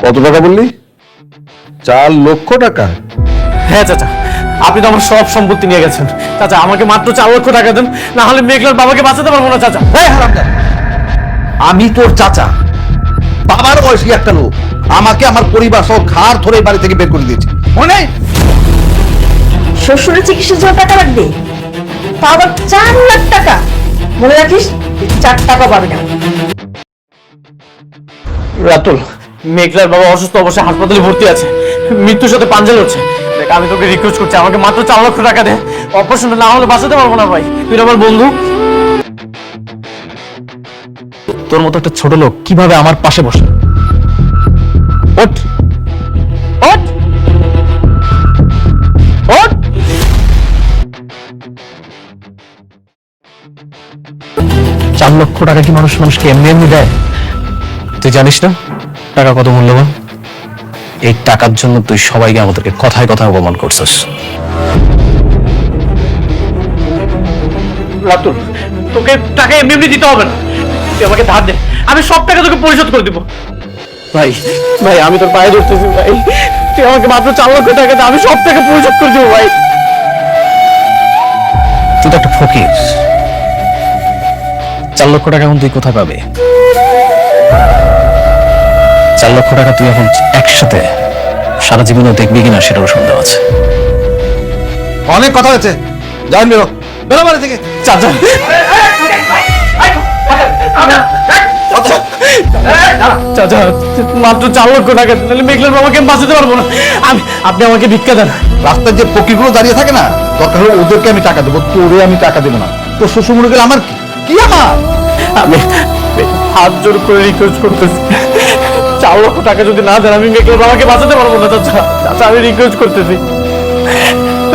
কত টাকা বললি? 4 লক্ষ টাকা? হ্যাঁ চাচা, আপনি তো আমার সব সম্পত্তি নিয়ে গেছেন। চাচা আমাকে মাত্র 4 লক্ষ টাকা দেন, না হলে মেঘলার বাবাকে বাঁচাতে পারবো না চাচা। আমি তোর চাচা, বাবার বয়সী একটা লোক আমাকে আমার পরিবার সহ ঘাড় ধরে বাড়ি থেকে বের করে দিয়েছে, মনে নেই? শ্বশুরের চিকিৎসার জন্য টাকা লাগবে, তা আবার 4 লাখ টাকা। মনে রাখিস 4 টাকা পাবি না। রাতুল, মেঘলার বাবা অসুস্থ অবস্থায় হাসপাতালে ভর্তি আছে, মৃত্যুর সাথে পাঞ্জা লড়ছে। দেখ আমি তোকে রিকোয়েস্ট করছি, আমাকে মাত্র 4 লক্ষ টাকা দে। অপারেশনটা না হলে বাঁচাতে পারবো না ভাই, তুই আমার বন্ধু। তোর মতো একটা ছোট লোক কিভাবে আমার পাশে বসে? ওঠ ওঠ ওঠ। 4 লক্ষ টাকা কি মানুষকে এমনি এমনি দেয়? তুই জানিস না টাকা কত মূল্যবান? এই টাকার জন্য তুই সবাইকে আমাদেরকে কথায় কথায় অপমান করছিস। রাতুল, তোকে টাকা এমনি এমনি দিতে হবে না, তুই আমাকে ধার দে, আমি সব টাকা তোকে পরিশোধ করে দিব। ভাই ভাই আমি তোর পায়ে ধরতেছি ভাই, তুই আমাকে মাত্র 4 লক্ষ টাকা দে, আমি সব টাকা পরিশোধ করে দিব ভাই। তুই তো একটা ফকির, 4 লক্ষ টাকা এখন তুই কোথায় পাবে? 4 লক্ষ টাকা তুই এখন একসাথে সারা জীবনে দেখবি কিনা সেটারও সন্দেহ আছে। অনেক কথা হয়েছে, যান বেরো, বেরো বাড়ি থেকে। চাচা চাচা মাত্র 4 লক্ষ টাকা, তাহলে মেঘলার বাবাকে বাঁচাতে পারবো না। আপনি আমাকে ভিক্ষা দেন। রাস্তায় যে ফকিরগুলো দাঁড়িয়ে থাকে না, দরকার হলে ওদেরকে আমি টাকা দেবো, তোরে আমি টাকা দেবো না। তোর শ্বশুর মরে গেলে আমার কি? কি আমার? আমি হাত জোর করে রিকোয়েস্ট করতেছি, 4 লক্ষ টাকা যদি না দেন আমি মেঘলার বাবাকে বাঁচাতে পারবো না চাচা। চাচা আমি রিকোয়েস্ট করতেছি,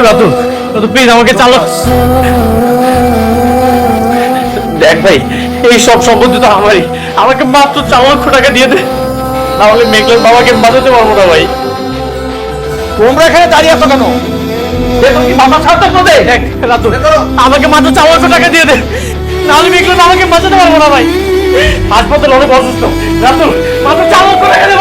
রাতুল প্লিজ আমাকে 4 লক্ষ। দেখ ভাই, এই সব সম্পত্তি তো আমারই, আমাকে মাত্র 4 লক্ষ টাকা দিয়ে দে, নাহলে মেঘলার বাবাকে বাঁচাতে পারবো না ভাই। তোমরা এখানে দাঁড়িয়ে আছো কেন? রাতুল আমাকে মাত্র 4 লক্ষ টাকা দিয়ে দে, নাহলে মেঘলার বাবাকে বাঁচাতে পারবো না ভাই। হাসপাতাল অনেক অসুস্থ। রাতুল মাত্র 4 লক্ষ টাকা দে